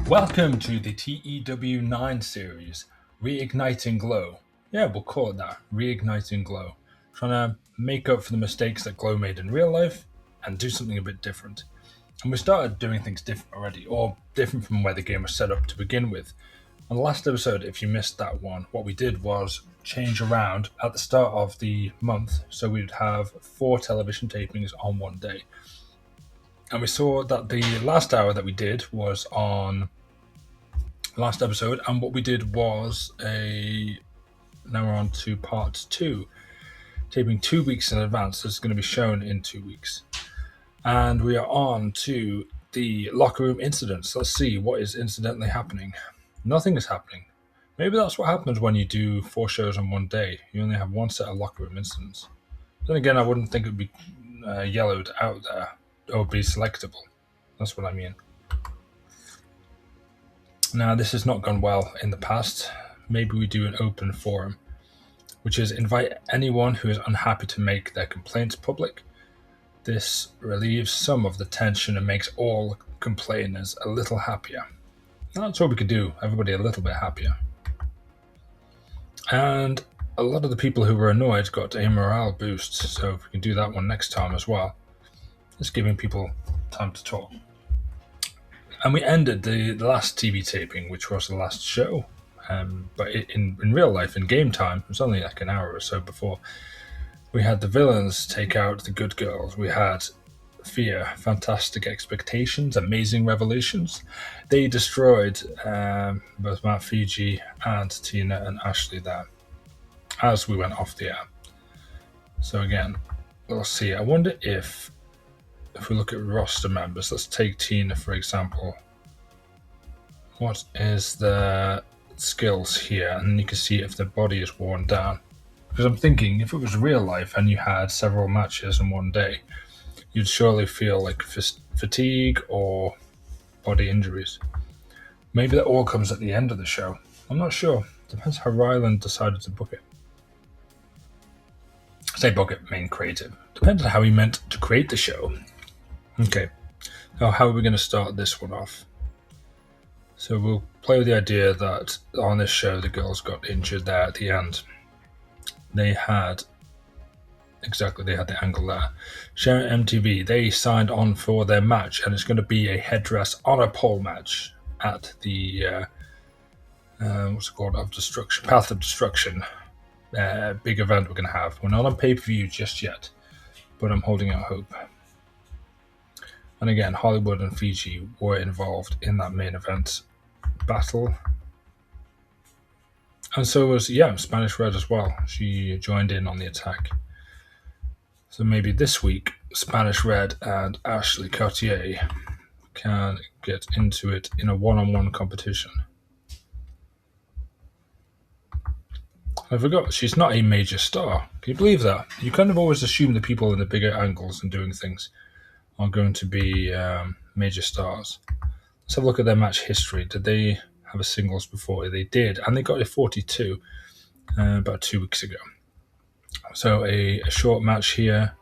Welcome to the TEW IX series, Reigniting Glow. Yeah, we'll call it that, Reigniting Glow. Trying to make up for the mistakes that Glow made in real life and do something a bit different. And we started doing things different already, or different from where the game was set up to begin with. On the last episode, if you missed that one, what we did was change around at the start of the month, so we'd have 4 television tapings on one day. And we saw that the last hour that we did was on last episode, and what we did was now we're on to part 2, taping 2 weeks in advance. So it's going to be shown in 2 weeks, and we are on to the locker room incidents. Let's see what is incidentally happening. Nothing is happening. Maybe that's what happens when you do 4 shows on one day. You only have one set of locker room incidents. Then again, I wouldn't think it would be yellowed out there or be selectable. That's what I mean. Now, this has not gone well in the past. Maybe we do an open forum, which is invite anyone who is unhappy to make their complaints public. This relieves some of the tension and makes all complainers a little happier. That's what we could do, everybody a little bit happier. And a lot of the people who were annoyed got a morale boost, so if we can do that one next time as well. It's giving people time to talk. And we ended the last TV taping, which was the last show. But in real life, in game time, it was only like an hour or so before. We had the villains take out the good girls. We had Fear, Fantastic Expectations, Amazing Revelations. They destroyed both Matt Fiji and Tina and Ashley there as we went off the air. So again, we'll see. I wonder if we look at roster members, let's take Tina for example. What is the skills here? And you can see if the body is worn down. Because I'm thinking, if it was real life and you had several matches in one day, you'd surely feel like fatigue or body injuries. Maybe that all comes at the end of the show. I'm not sure. Depends how Ryland decided to book it. I say book it, main creative. Depends on how he meant to create the show. Okay, now how are we going to start this one off? So we'll play with the idea that on this show the girls got injured there at the end. They had the angle there. Sharon MTV, they signed on for their match, and it's going to be a headdress on a pole match at the what's it called? Path of Destruction big event we're going to have. We're not on pay-per-view just yet, but I'm holding out hope. And again, Hollywood and Fiji were involved in that main event battle. And so was, Spanish Red as well. She joined in on the attack. So maybe this week, Spanish Red and Ashley Cartier can get into it in a one-on-one competition. I forgot, she's not a major star. Can you believe that? You kind of always assume the people in the bigger angles and doing things are going to be major stars. Let's have a look at their match history. Did they have a singles before? They did, and they got a 42 about 2 weeks ago. So a short match here.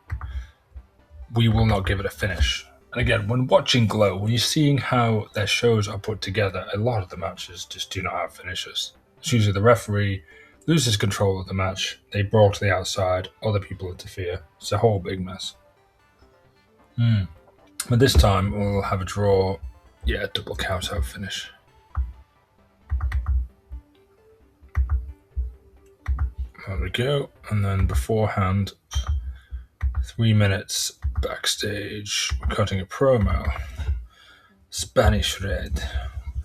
We will not give it a finish. And again, when watching Glow, when you're seeing how their shows are put together, a lot of the matches just do not have finishes. It's usually the referee loses control of the match, they brawl to the outside, other people interfere. It's a whole big mess. But this time we'll have a draw, double count out finish. There we go. And then beforehand, 3 minutes backstage, cutting a promo. Spanish Red.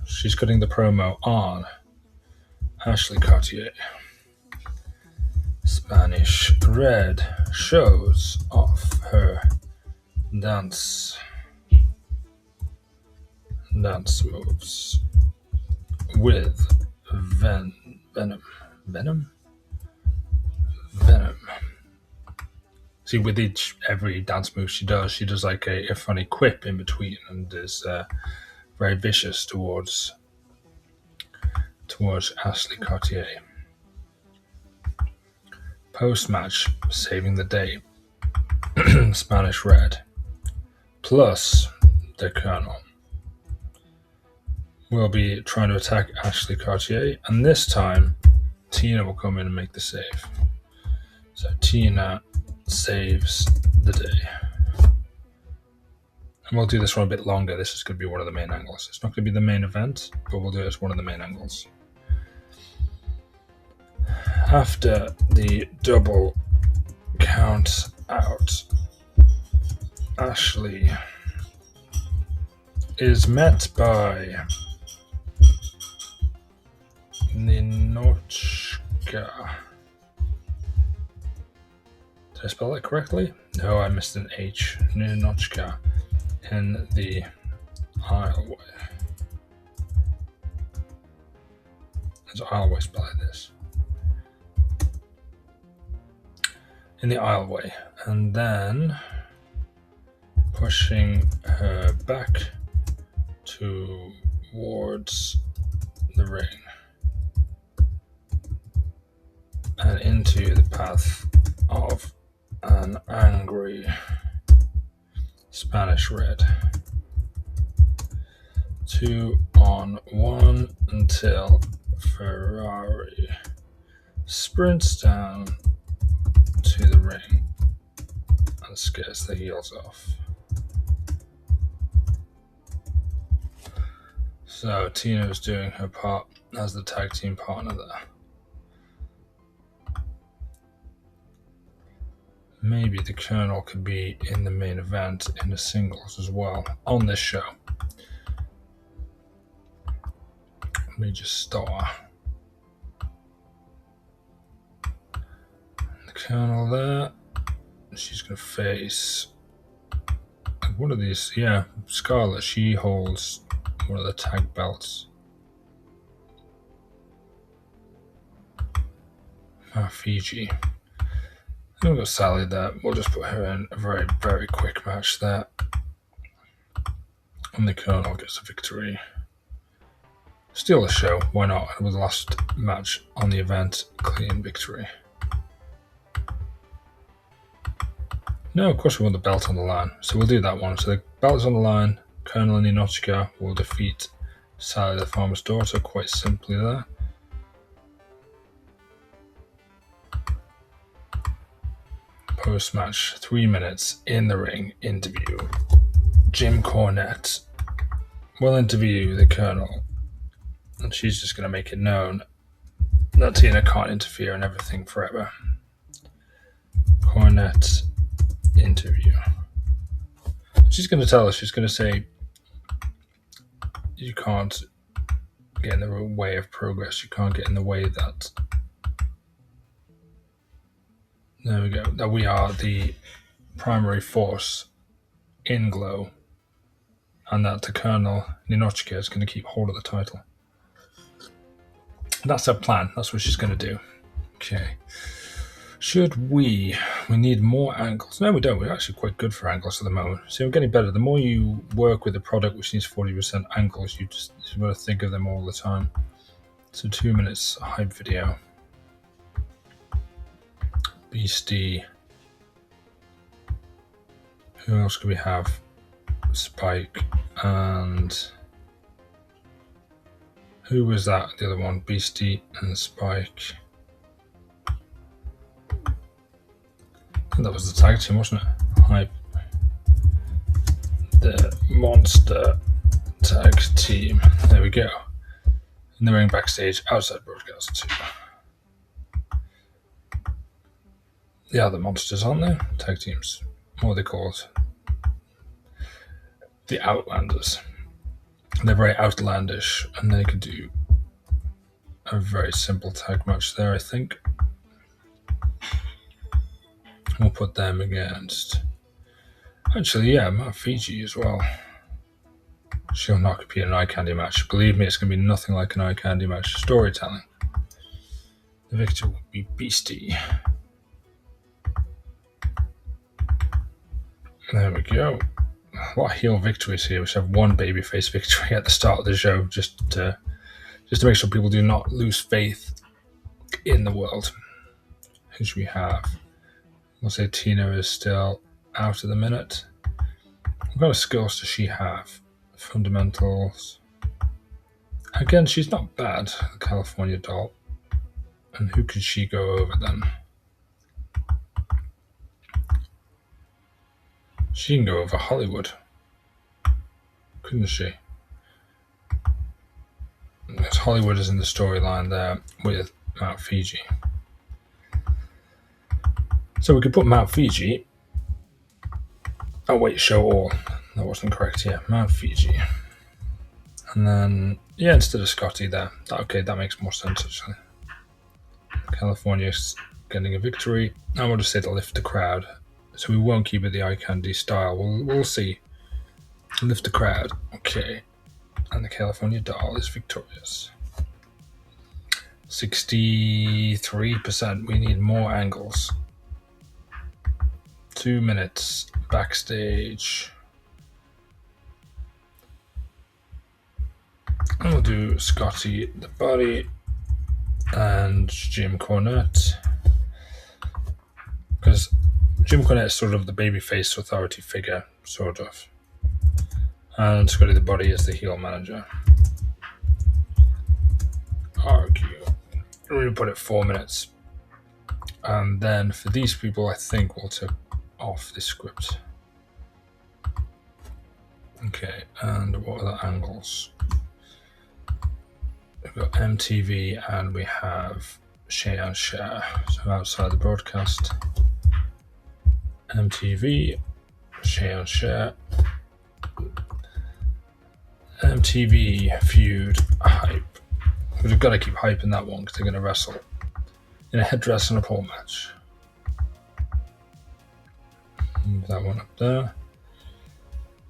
She's cutting the promo on Ashley Cartier. Spanish Red shows off her dance moves with venom. See, with every dance move she does like a funny quip in between, and is very vicious towards Ashley Cartier. Post-match, saving the day. Spanish Red plus the Colonel will be trying to attack Ashley Cartier, and this time Tina will come in and make the save. So Tina saves the day. And we'll do this one a bit longer. This is going to be one of the main angles. It's not going to be the main event, but we'll do it as one of the main angles. After the double count out, Ashley is met by Ninochka. Did I spell that correctly? No, I missed an H. Ninochka in the aisleway. As I always spell like this. In the aisleway. And then pushing her back towards the ring. And into the path of an angry Spanish red. 2 on 1 until Ferrari sprints down to the ring and scares the heels off. So Tina is doing her part as the tag team partner there. Maybe the Colonel could be in the main event in the singles as well on this show. Let me just start. The Colonel there. She's going to face one of these. Yeah, Scarlett. She holds one of the tag belts. Fiji. We've got Sally there. We'll just put her in a very, very quick match there. And the Colonel gets a victory. Steal the show. Why not? It was the last match on the event. Clean victory. No, of course we want the belt on the line. So we'll do that one. So the belt is on the line. Colonel Ninochka will defeat Sally the Farmer's Daughter quite simply there. Post-match 3 minutes in the ring interview. Jim Cornette will interview the Colonel, and she's just going to make it known that Tina can't interfere in everything forever. Cornette interview. She's going to tell us, she's going to say, you can't get in the way of progress, you can't get in the way that there we go, that we are the primary force in Glow, and that the Colonel Ninochka is going to keep hold of the title. That's her plan. That's what she's going to do. Okay. Should we need more angles? No, we don't. We're actually quite good for angles at the moment. See, we're getting better. The more you work with a product which needs 40% angles, you just want to think of them all the time. So 2 minutes hype video. Beastie. Who else could we have? Spike and who was that? The other one, Beastie and Spike. I think that was the tag team, wasn't it? Hype. The Monster Tag Team. There we go. In the ring backstage, outside broadcast too. The other monsters, aren't they? Tag teams. What are they called? The Outlanders. They're very outlandish, and they could do a very simple tag match there, I think. We'll put them against... Actually, yeah, Matt Fiji as well. She'll not compete in an eye candy match. Believe me, it's going to be nothing like an eye candy match. Storytelling. The victor will be Beastie. There we go. A lot of heel victories here. We should have one babyface victory at the start of the show, just to make sure people do not lose faith in the world. Who should we have? We'll say Tina is still out at the minute. What kind of skills does she have? Fundamentals. Again, she's not bad, the California doll. And who could she go over then? She can go over Hollywood, couldn't she? Because Hollywood is in the storyline there with Mount Fiji. So we could put Mount Fiji. Oh wait, show all. That wasn't correct here. Mount Fiji. And then, yeah, instead of Scotty there. Okay, that makes more sense actually. California's getting a victory. I want to say to lift the crowd. So we won't keep it the eye candy style. We'll see. Lift the crowd. Okay. And the California doll is victorious. 63%. We need more angles. 2 minutes backstage. And we'll do Scotty the body and Jim Cornette. Because Jim Cornette is sort of the babyface authority figure, sort of. And Scotty the body is the heel manager. Argue. We're going to put it 4 minutes. And then for these people, I think we'll take off the script. Okay, and what are the angles? We've got MTV and we have Share and Share. So outside the broadcast, MTV, Share and Share. MTV feud hype. We've got to keep hyping that one because they're going to wrestle in a headdress and a pole match. Move that one up there.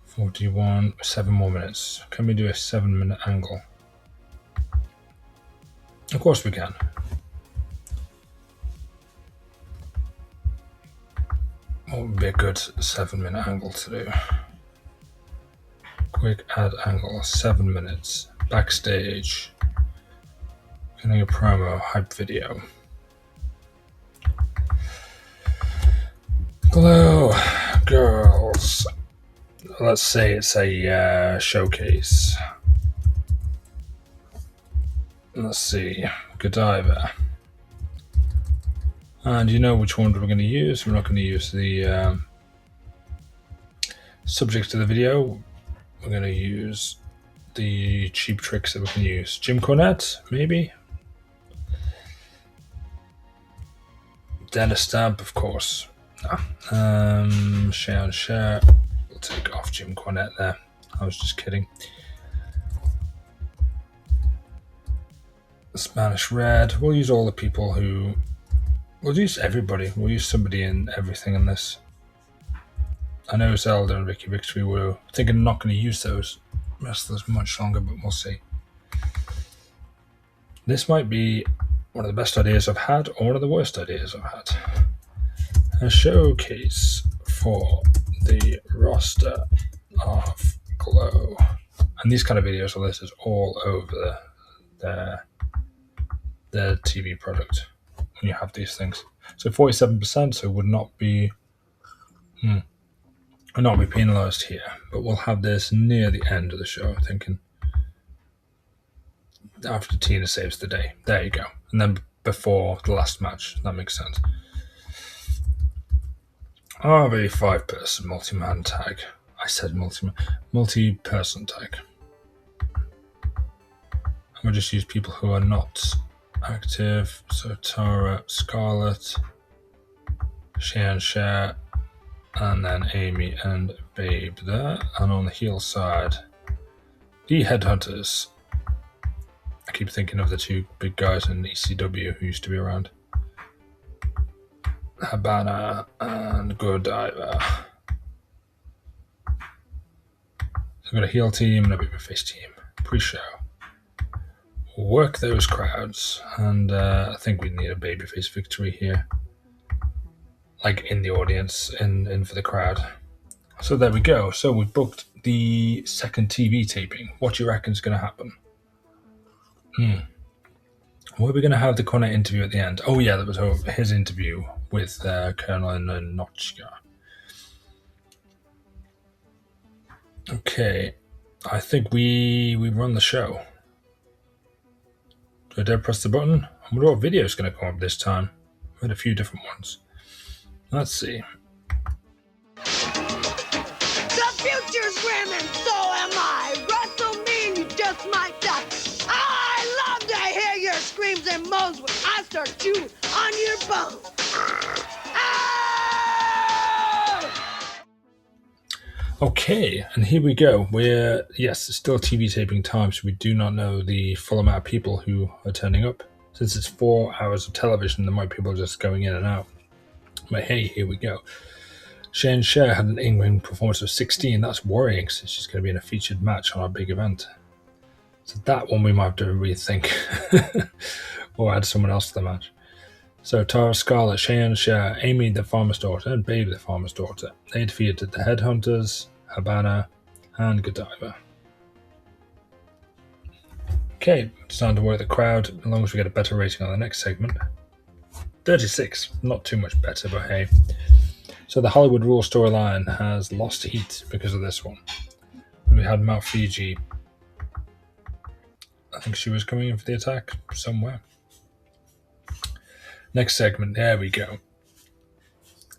41, 7 more minutes. Can we do a 7-minute angle? Of course we can. What would be a good 7-minute angle to do? Quick add angle, 7 minutes. Backstage. Getting a promo, hype video. Glow girls. Let's say it's a showcase. Let's see. Godiva. And you know which one we're going to use. We're not going to use the subject of the video. We're going to use the cheap tricks that we can use. Jim Cornette, maybe? Dennis Stamp, of course. No. Share and Share. We'll take off Jim Cornette there. I was just kidding. Spanish Red. We'll use all the people who... We'll use everybody. We'll use somebody in everything in this. I know Zelda and Ricky Victory were thinking I'm not going to use those wrestlers much longer, but we'll see. This might be one of the best ideas I've had, or one of the worst ideas I've had. A showcase for the roster of Glow. And these kind of videos are listed all over the TV product when you have these things. So 47%, so would not be penalised here, but we'll have this near the end of the show, I'm thinking. After Tina saves the day. There you go. And then before the last match. That makes sense. RV 5-person multi-man tag. I said multi-person tag. I'm going to just use people who are not active. So Tara, Scarlett, Share and Share, and then Amy and Babe there. And on the heel side, the Headhunters. I keep thinking of the two big guys in ECW who used to be around. Habana and Godiva. So I've got a heel team and a babyface team. Pre-show. Work those crowds. And I think we need a babyface victory here. Like in the audience, in for the crowd. So there we go. So we've booked the second TV taping. What do you reckon is going to happen? Were we going to have the Cornette interview at the end? Oh yeah, that was his interview with Colonel Notchka. Okay, I think we run the show. Do I dare press the button? I wonder what video is going to come up this time. We had a few different ones. Let's see. The future's grim and so am I. Wrestle me and you just might die. I love to hear your screams and moans when I start chewing on your bones. Okay, and here we go. Yes, it's still TV taping time, so we do not know the full amount of people who are turning up. Since it's 4 hours of television, there might be people just going in and out. But hey, here we go. Shane Cher had an in-ring performance of 16. That's worrying, since she's going to be in a featured match on our big event. So that one we might have to rethink. Or add someone else to the match. So Tara Scarlett, Cheyenne Cher, Amy the Farmer's Daughter, and Babe the Farmer's Daughter. They defeated the Headhunters, Habana, and Godiva. Okay, it's time to work the crowd, as long as we get a better rating on the next segment. 36, not too much better, but hey. So the Hollywood Rule storyline has lost heat because of this one. We had Mount Fiji. I think she was coming in for the attack somewhere. Next segment, there we go.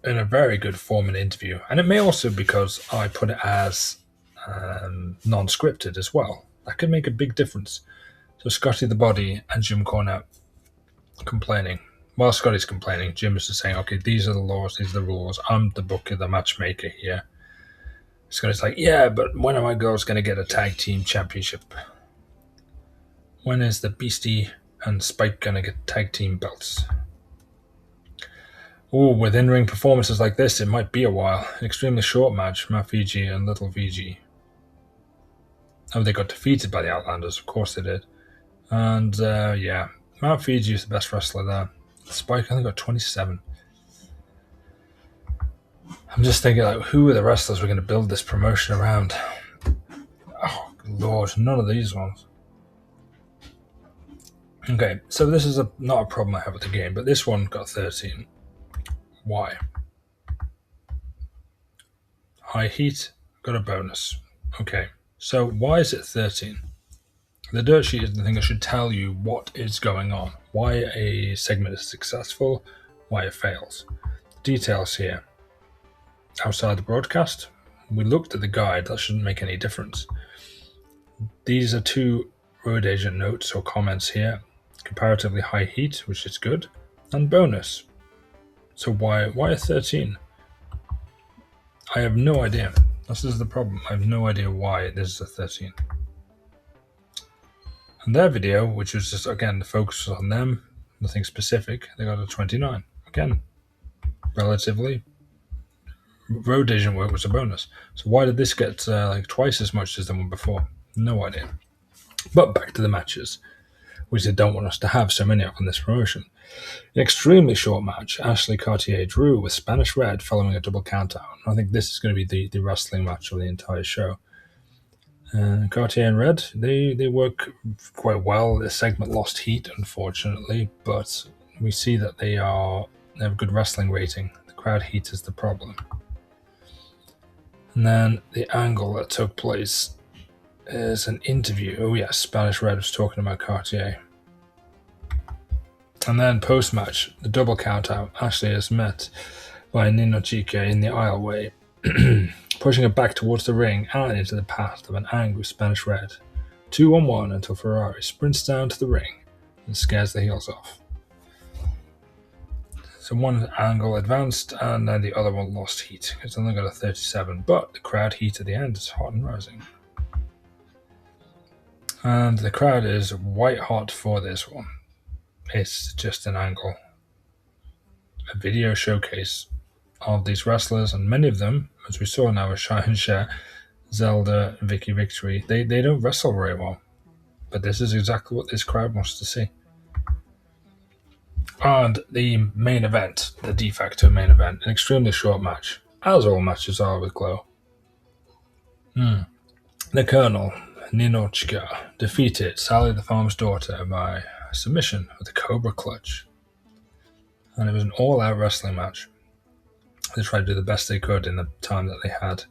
In a very good form and interview. And it may also be because I put it as non-scripted as well. That could make a big difference. So Scotty the Body and Jim Cornette complaining. While Scotty's complaining, Jim is just saying, okay, these are the laws, these are the rules. I'm the booker, the matchmaker here. Scotty's like, yeah, but when are my girls going to get a tag team championship? When is the Beastie and Spike going to get tag team belts? Oh, with in-ring performances like this, it might be a while. An extremely short match, Mount Fiji and Little Fiji. Oh, they got defeated by the Outlanders. Of course they did. And, yeah, Mount Fiji is the best wrestler there. Spike only got 27. I'm just thinking, like, who are the wrestlers we're going to build this promotion around? Oh, Lord, none of these ones. Okay, so this is not a problem I have with the game, but this one got 13. Why? High heat, got a bonus. Okay, so why is it 13? The dirt sheet is the thing that should tell you what is going on, why a segment is successful, why it fails. Details here. Outside the broadcast, we looked at the guide, that shouldn't make any difference. These are 2 road agent notes or comments here. Comparatively high heat, which is good, and bonus. So why a 13? I have no idea. This is the problem. I have no idea why this is a 13. And their video, which was just, again, the focus was on them, nothing specific, they got a 29. Again, relatively. Road agent work was a bonus. So why did this get like twice as much as the one before? No idea. But back to the matches, which they don't want us to have so many of on this promotion. An extremely short match, Ashley Cartier drew with Spanish Red following a double countout. I think this is going to be the wrestling match of the entire show. Cartier and Red, they work quite well. This segment lost heat, unfortunately, but we see that they have a good wrestling rating. The crowd heat is the problem. And then the angle that took place is an interview. Oh yes, Spanish Red was talking about Cartier. And then post-match, the double countout, Ashley is met by Nino Chica in the aisleway, pushing her back towards the ring and into the path of an angry Spanish Red. 2-on-1 until Ferrari sprints down to the ring and scares the heels off. So one angle advanced and then the other one lost heat. It's only got a 37, but the crowd heat at the end is hot and rising. And the crowd is white hot for this one. It's just an angle. A video showcase of these wrestlers, and many of them, as we saw now with Cheyenne Cher, Zelda, and Vicky Victory, they don't wrestle very well. But this is exactly what this crowd wants to see. And the main event, the de facto main event, an extremely short match, as all matches are with Glow. The Colonel, Ninochka, defeated Sally the Farmer's Daughter by submission with a Cobra Clutch. And it was an all-out wrestling match. They tried to do the best they could in the time that they had.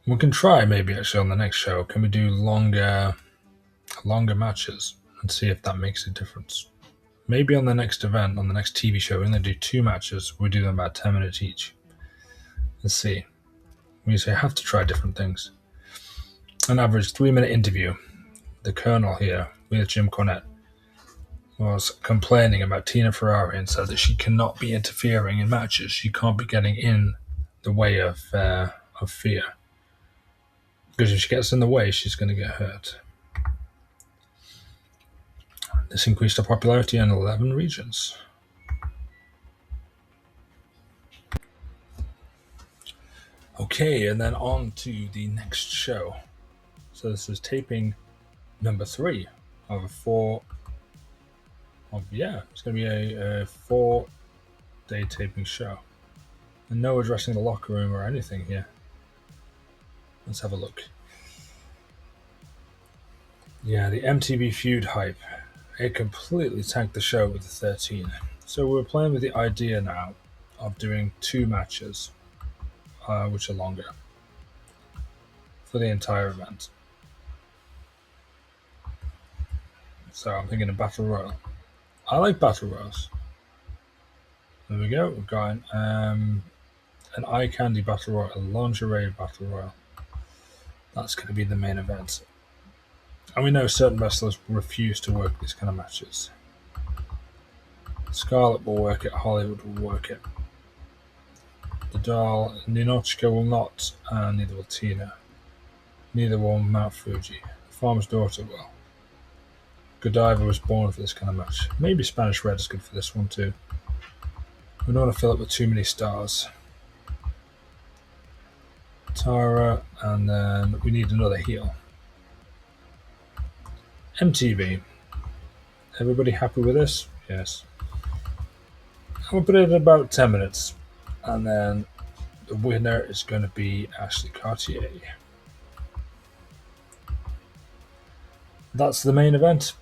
We can try maybe actually on the next show. Can we do longer matches? and see if that makes a difference. Maybe on the next event, on the next TV show, we're going to do 2 matches. We do them about 10 minutes each. Let's see. We have to try different things. An average 3-minute interview. The Colonel here with Jim Cornette was complaining about Tina Ferrari and said that she cannot be interfering in matches. She can't be getting in the way of fear. Because if she gets in the way, she's going to get hurt. This increased her popularity in 11 regions. Okay, and then on to the next show. So this is taping number 3 of a 4. It's going to be a 4-day taping show. And no addressing the locker room or anything here. Let's have a look. Yeah, the MTV feud hype. It completely tanked the show with the 13. So we're playing with the idea now of doing 2 matches, which are longer, for the entire event. So I'm thinking a battle royal. I like battle royals. There we go. We've got an eye candy battle royal, a lingerie battle royal. That's going to be the main event. And we know certain wrestlers refuse to work these kind of matches. Scarlett will work it, Hollywood will work it. The doll, Ninochka will not, and neither will Tina. Neither will Mount Fuji. The farmer's daughter will. Godiva was born for this kind of match. Maybe Spanish Red is good for this one too. We don't want to fill it with too many stars. Tara, and then we need another heel. MTV. Everybody happy with this? Yes. We'll put it in about 10 minutes. And then the winner is going to be Ashley Cartier. That's the main event.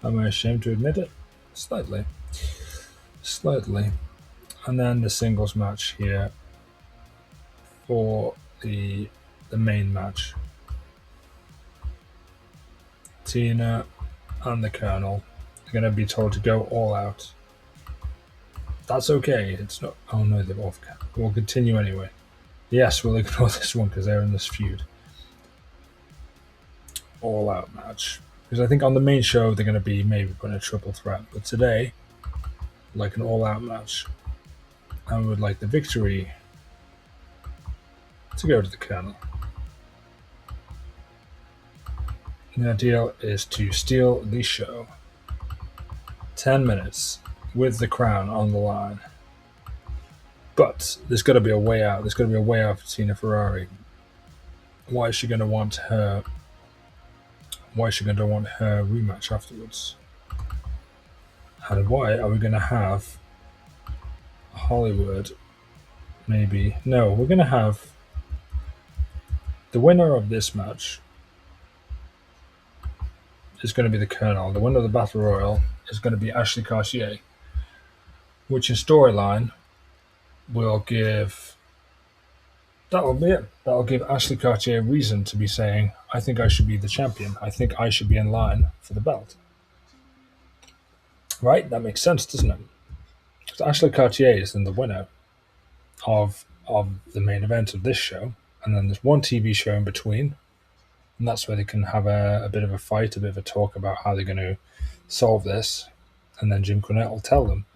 Am I ashamed to admit it? Slightly. And then the singles match here for the main match. Tina and the Colonel are going to be told to go all out. That's okay. It's not. Oh no, they've off. We'll continue anyway. Yes, we'll ignore this one because they're in this feud. All out match. Because I think on the main show they're going to be maybe putting a triple threat. But today, like an all out match. I would like the victory to go to the Colonel. The ideal is to steal the show. 10 minutes with the crown on the line. But there's got to be a way out. There's got to be a way out for Tina Ferrari. Why is she going to want her rematch afterwards? And why are we going to have Hollywood? Maybe. No, we're going to have the winner of this match is going to be the Colonel. The winner of the Battle Royal is going to be Ashley Cartier, which in storyline will give... That'll be it. That'll give Ashley Cartier a reason to be saying, I think I should be the champion. I think I should be in line for the belt. Right? That makes sense, doesn't it? So Ashley Cartier is then the winner of the main event of this show. And then there's one TV show in between. And that's where they can have a bit of a fight, a bit of a talk about how they're going to solve this. And then Jim Cornette will tell them,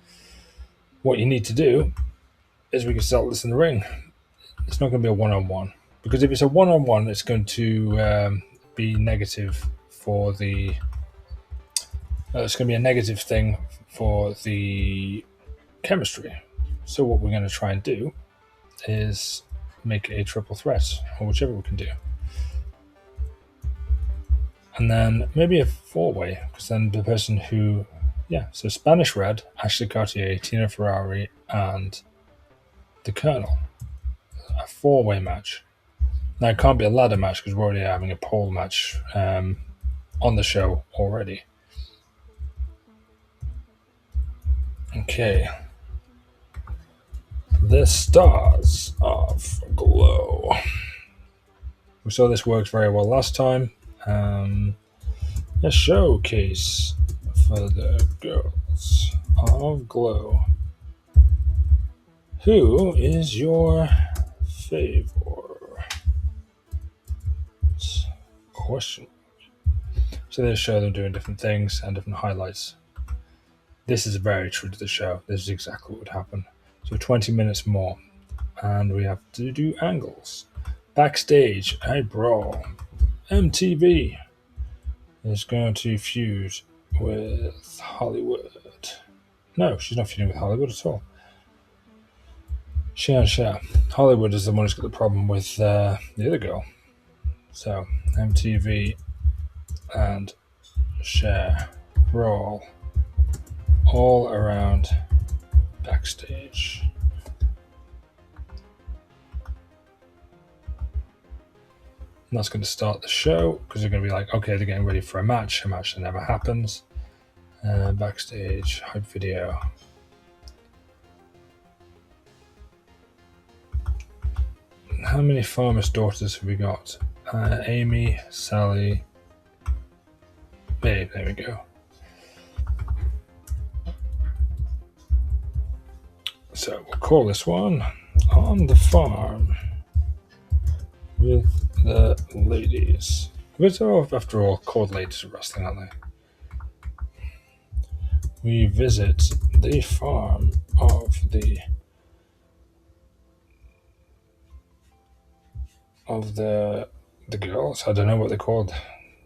what you need to do is we can settle this in the ring. It's not going to be a one-on-one. Because if it's a one-on-one, it's going to be negative for the... it's going to be a negative thing for the chemistry. So what we're going to try and do is make a triple threat, or whichever we can do. And then maybe a 4-way, because then the person who... Yeah, so Spanish Red, Ashley Cartier, Tina Ferrari, and the Colonel. A 4-way match. Now, it can't be a ladder match because we're already having a pole match on the show already. Okay. The Stars of Glow. We saw this works very well last time. a showcase for the girls of Glow. Who is your favorite? Question. So they show them doing different things and different highlights. This is very true to the show. This is exactly what would happen. So 20 minutes more, and we have to do angles. Backstage, a brawl. MTV is going to feud with Hollywood. No, she's not feuding with Hollywood at all. Cher. Hollywood is the one who's got the problem with the other girl. So MTV and Cher brawl all around backstage. And that's going to start the show because they're going to be like, okay, they're getting ready for a match that never happens. Backstage, hype video. How many farmers' daughters have we got? Amy, Sally, Babe, there we go. So we'll call this one On the Farm with the Ladies. Which are, after all, called ladies of wrestling, aren't they? We visit the farm of the girls. I don't know what they're called.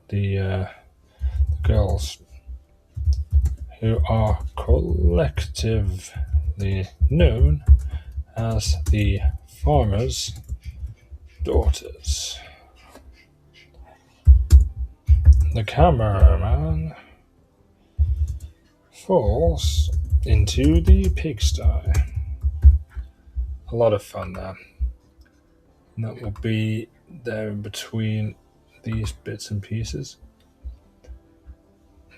The girls who are collectively known as the farmers' daughters. The cameraman falls into the pigsty. A lot of fun there. And that will be there in between these bits and pieces.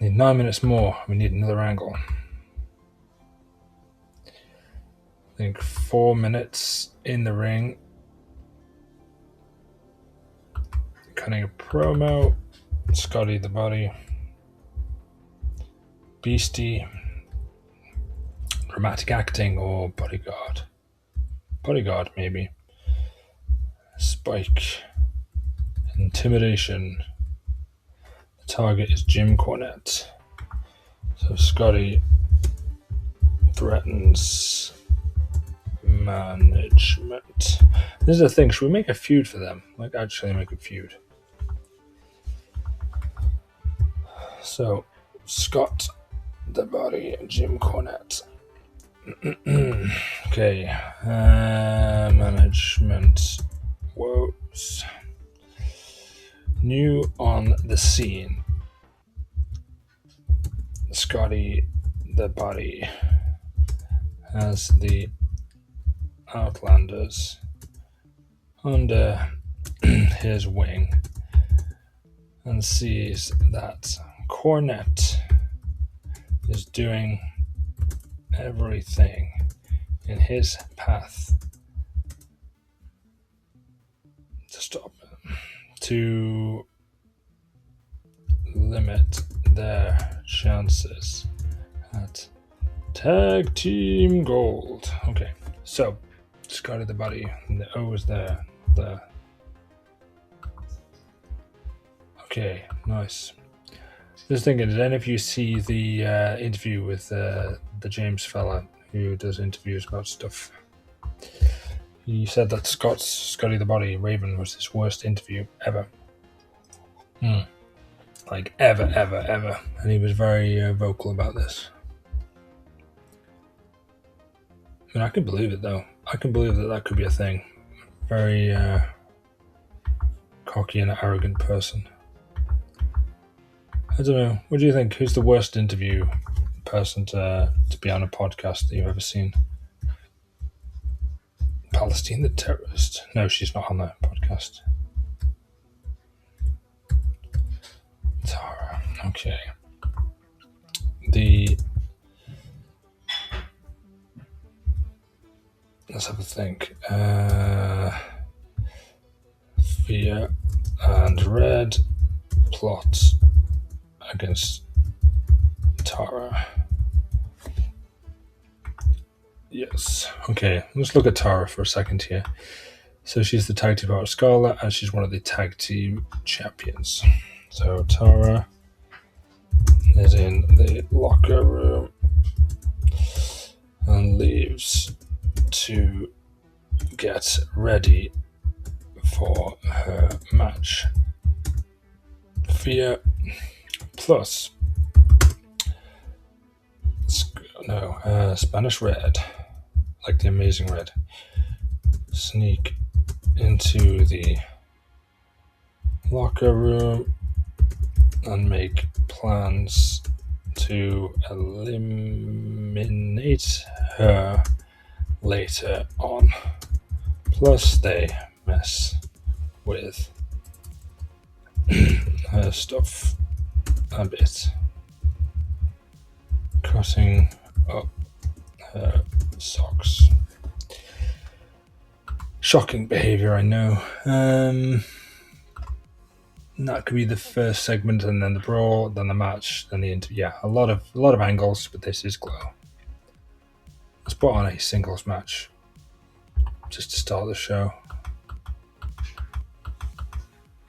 Need 9 minutes more. We need another angle. I think 4 minutes in the ring. Cutting a promo. Scotty the Body. Beastie. Dramatic acting or bodyguard. Bodyguard, maybe. Spike. Intimidation. The target is Jim Cornette. So Scotty threatens management. This is the thing. Should we make a feud for them? Like, actually make a feud. So, Scott the Body, Jim Cornette. Okay. Management woes. New on the scene. Scotty the Body has the Outlanders under his wing and sees that Cornette is doing everything in his path to stop him, to limit their chances at Tag Team Gold. Okay, so Scotty the Body, and the O is there. Okay, nice. Just thinking, did any of you see the interview with the James fella who does interviews about stuff? He said that Scotty the Body Raven was his worst interview ever. Like ever. And he was very vocal about this. I mean, I can believe it though. I can believe that could be a thing. Very cocky and arrogant person. I don't know. What do you think? Who's the worst interview person to be on a podcast that you've ever seen? Palestine the terrorist. No, she's not on the podcast. Tara. Okay. Let's have a think. Fear and Red plot against Tara. Yes. Okay, let's look at Tara for a second here. So she's the tag team partner of Scarlett, and she's one of the tag team champions. So Tara is in the locker room and leaves to get ready for her match. Fear plus Spanish Red, like the Amazing Red, sneak into the locker room and make plans to eliminate her later on. Plus they mess with her stuff a bit, cutting up her socks. Shocking behavior, I know. That could be the first segment, and then the brawl, then the match, then the interview. Yeah, a lot of angles, but this is Glow. Let's put on a singles match just to start the show.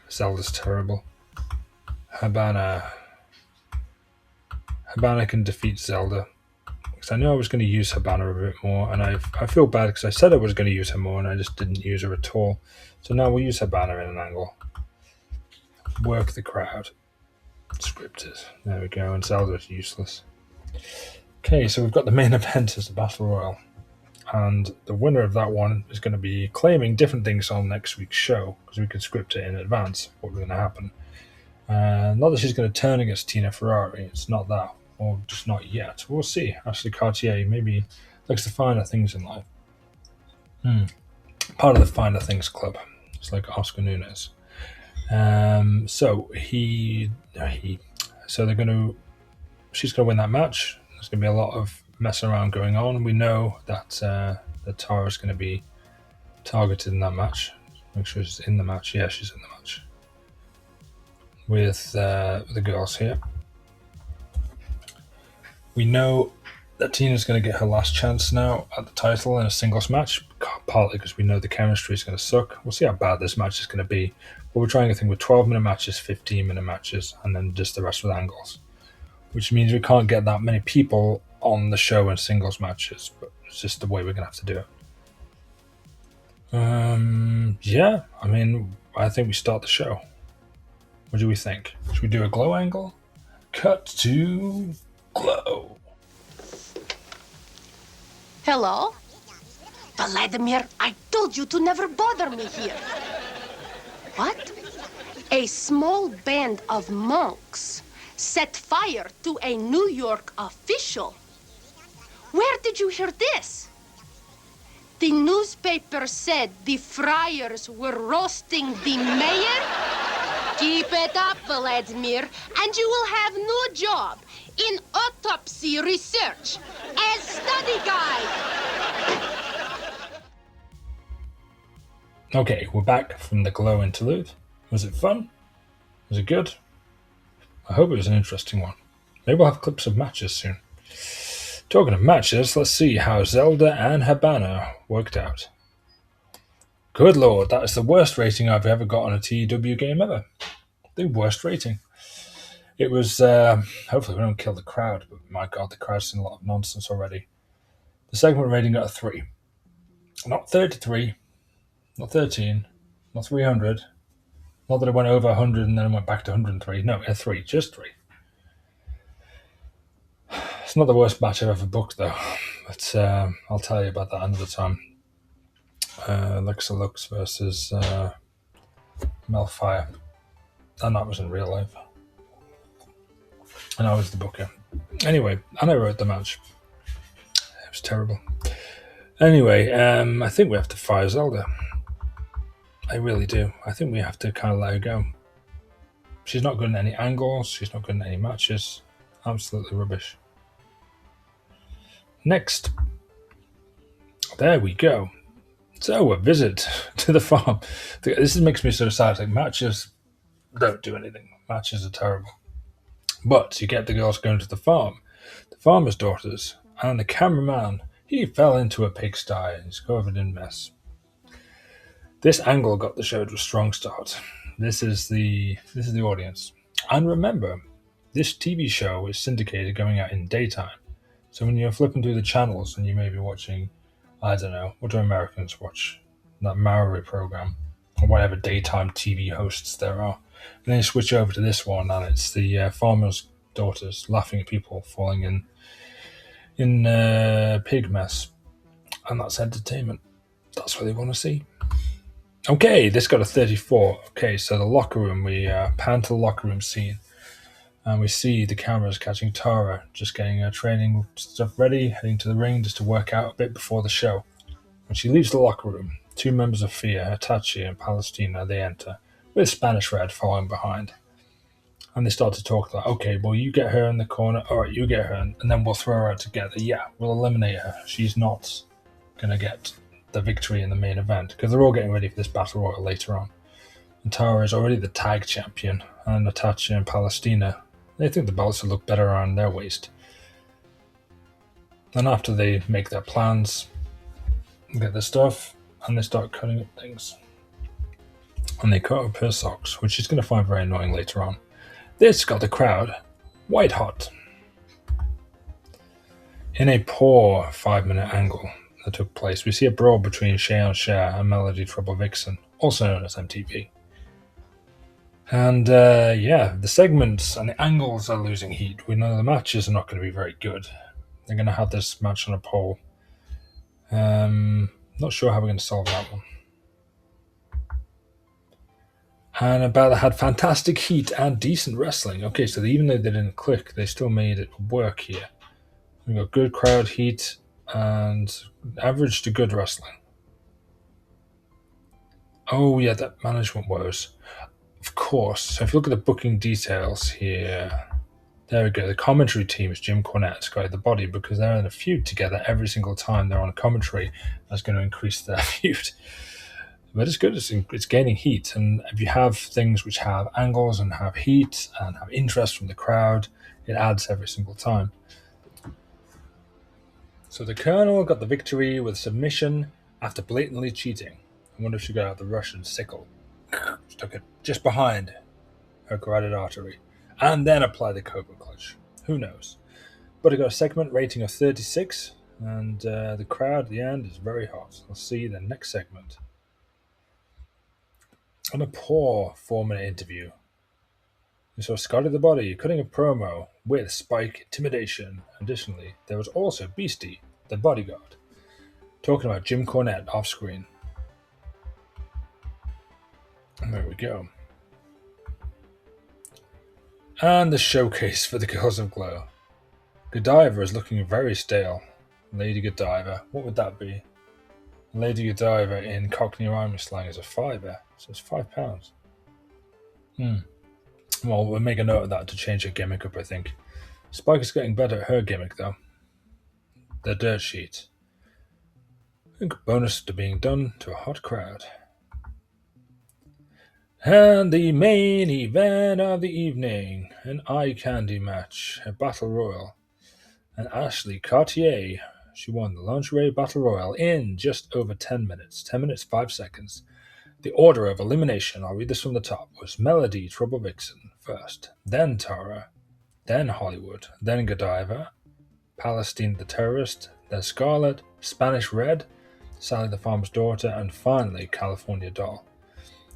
Zelda's terrible. Habana can defeat Zelda. Because I know I was going to use Habana a bit more, and I feel bad because I said I was going to use her more, and I just didn't use her at all. So now we'll use Habana in an angle. Work the crowd. Scripted. There we go, and Zelda is useless. Okay, so we've got the main event as the Battle Royal. And the winner of that one is going to be claiming different things on next week's show, because we can script it in advance, what's going to happen. Not that she's going to turn against Tina Ferrari, it's not that. Or just not yet. We'll see. Ashley Cartier maybe likes the finer things in life. Part of the finer things club. It's like Oscar Nunez. So she's gonna win that match. There's gonna be a lot of messing around going on. We know that Tara's gonna be targeted in that match. Make sure she's in the match. Yeah, she's in the match with the girls here. We know that Tina's going to get her last chance now at the title in a singles match, partly because we know the chemistry is going to suck. We'll see how bad this match is going to be. But we're trying a thing with 12-minute matches, 15-minute matches, and then just the rest with angles. Which means we can't get that many people on the show in singles matches, but it's just the way we're going to have to do it. Yeah, I mean, I think we start the show. What do we think? Should we do a Glow angle? Cut to Glow. Hello? Vladimir, I told you to never bother me here. What? A small band of monks set fire to a New York official. Where did you hear this? The newspaper said the friars were roasting the mayor? Keep it up, Vladimir, and you will have no job in autopsy research as study guide. Okay, we're back from the Glow interlude. Was it fun? Was it good? I hope it was an interesting one. Maybe we'll have clips of matches soon. Talking of matches, let's see how Zelda and Habana worked out. Good lord, that is the worst rating I've ever got on a TEW game ever. The worst rating. It was, hopefully we don't kill the crowd, but my god, the crowd's seen a lot of nonsense already. The segment rating got a 3. Not 33, not 13, not 300. Not that it went over 100 and then it went back to 103. No, a 3, just 3. It's not the worst match I've ever booked, though. But I'll tell you about that another time. Alexa Lux versus Melfire. And that was in real life. And I was the booker. Anyway, and I wrote the match. It was terrible. Anyway, I think we have to fire Zelda. I really do. I think we have to kind of let her go. She's not good in any angles. She's not good in any matches. Absolutely rubbish. Next. There we go. So, a visit to the farm. This makes me so sad. Like, matches don't do anything. Matches are terrible. But you get the girls going to the farm, the farmer's daughters, and the cameraman, he fell into a pigsty and he's covered in mess. This angle got the show to a strong start. This is the audience. And remember, this TV show is syndicated going out in daytime. So when you're flipping through the channels and you may be watching, I don't know, what do Americans watch? That Maori program, or whatever daytime TV hosts there are. And then you switch over to this one, and it's the farmer's daughters laughing at people falling in pig mess, and that's entertainment. That's what they want to see. Okay, this got a 34. Okay, so the locker room, we pan to the locker room scene, and we see the cameras catching Tara just getting her training stuff ready, heading to the ring just to work out a bit before the show. When she leaves the locker room, two members of Fear, Hitachi and Palestina, they enter, with Spanish Red following behind. And they start to talk like, okay, well, you get her in the corner, alright, you get her, and then we'll throw her out together. Yeah, we'll eliminate her. She's not going to get the victory in the main event, because they're all getting ready for this battle royal later on. And Tara is already the tag champion, and Hitachi and Palestina, they think the belts will look better around their waist. And after they make their plans, get their stuff, and they start cutting up things. And they cut up her socks, which she's going to find very annoying later on. This got the crowd white hot. In a poor 5-minute angle that took place, we see a brawl between Shea on Cher and Melody Trouble Vixen, also known as MTV. And the segments and the angles are losing heat. We know the matches are not going to be very good. They're going to have this match on a pole. Not sure how we're going to solve that one. And Balor had fantastic heat and decent wrestling. Okay, so even though they didn't click, they still made it work here. We got good crowd heat and average to good wrestling. Oh yeah, that management woes. Of course. So if you look at the booking details here, there we go. The commentary team is Jim Cornette's got the body because they're in a feud together every single time they're on commentary. That's going to increase their feud. But it's good. It's gaining heat. And if you have things which have angles and have heat and have interest from the crowd, it adds every single time. So the Colonel got the victory with submission after blatantly cheating. I wonder if she got out the Russian sickle. Stuck it just behind her carotid artery. And then applied the Cobra Clutch. Who knows? But it got a segment rating of 36. And the crowd at the end is very hot. Let's see the next segment. On a poor 4-minute interview, we saw Scotty the Body cutting a promo with Spike Intimidation. Additionally, there was also Beastie, the bodyguard, talking about Jim Cornette off screen. And there we go. And the showcase for the Girls of Glow. Godiva is looking very stale. Lady Godiva, what would that be? Lady Godiva in Cockney rhyming slang is a fiver, so it's £5. Well, we'll make a note of that to change her gimmick up, I think. Spike is getting better at her gimmick, though. The dirt sheet. I think bonus to being done to a hot crowd. And the main event of the evening, an eye candy match, a battle royal. And Ashley Cartier, she won the lingerie battle royal in just over 10 minutes. 10 minutes, 5 seconds. The order of elimination, I'll read this from the top, was Melody Trouble Vixen first, then Tara, then Hollywood, then Godiva, Palestine the Terrorist, then Scarlet, Spanish Red, Sally the Farmer's Daughter, and finally California Doll.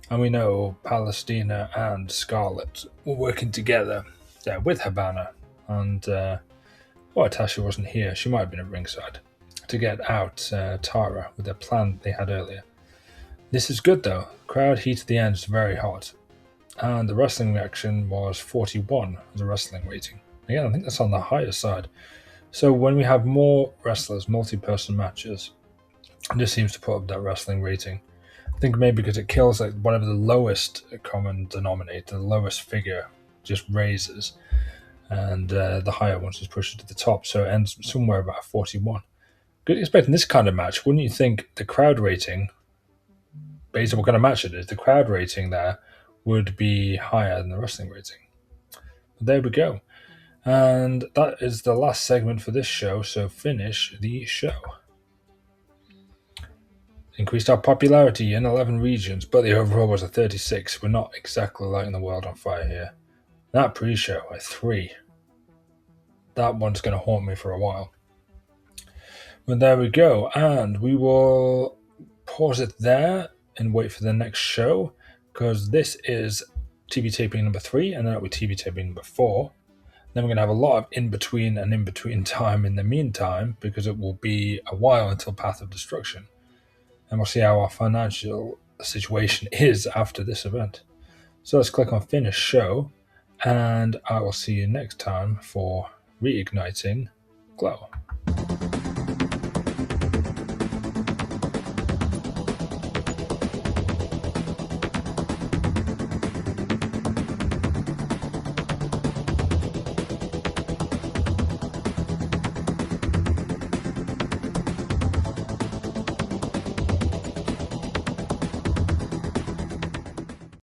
And we know Palestina and Scarlet were working together there with Habana, and Tasha wasn't here, she might have been at ringside, to get out Tara with their plan they had earlier. This is good though. Crowd heat at the end is very hot. And the wrestling reaction was 41 as a wrestling rating. Again, I think that's on the higher side. So when we have more wrestlers, multi-person matches, it just seems to put up that wrestling rating. I think maybe because it kills like whatever the lowest common denominator, the lowest figure just raises. And the higher ones just push it to the top. So it ends somewhere about 41. Good expecting this kind of match. Wouldn't you think the crowd rating, based on what kind of match it is, the crowd rating there would be higher than the wrestling rating? But there we go. And that is the last segment for this show, so finish the show. Increased our popularity in 11 regions, but the overall was a 36. We're not exactly lighting the world on fire here. That pre-show, a 3. That one's going to haunt me for a while. But there we go, and we will pause it there and wait for the next show, because this is TV taping number 3, and then it'll be TV taping number 4. Then we're going to have a lot of in-between and in-between time in the meantime, because it will be a while until Path of Destruction. And we'll see how our financial situation is after this event. So let's click on Finish Show, and I will see you next time for Reigniting Glow.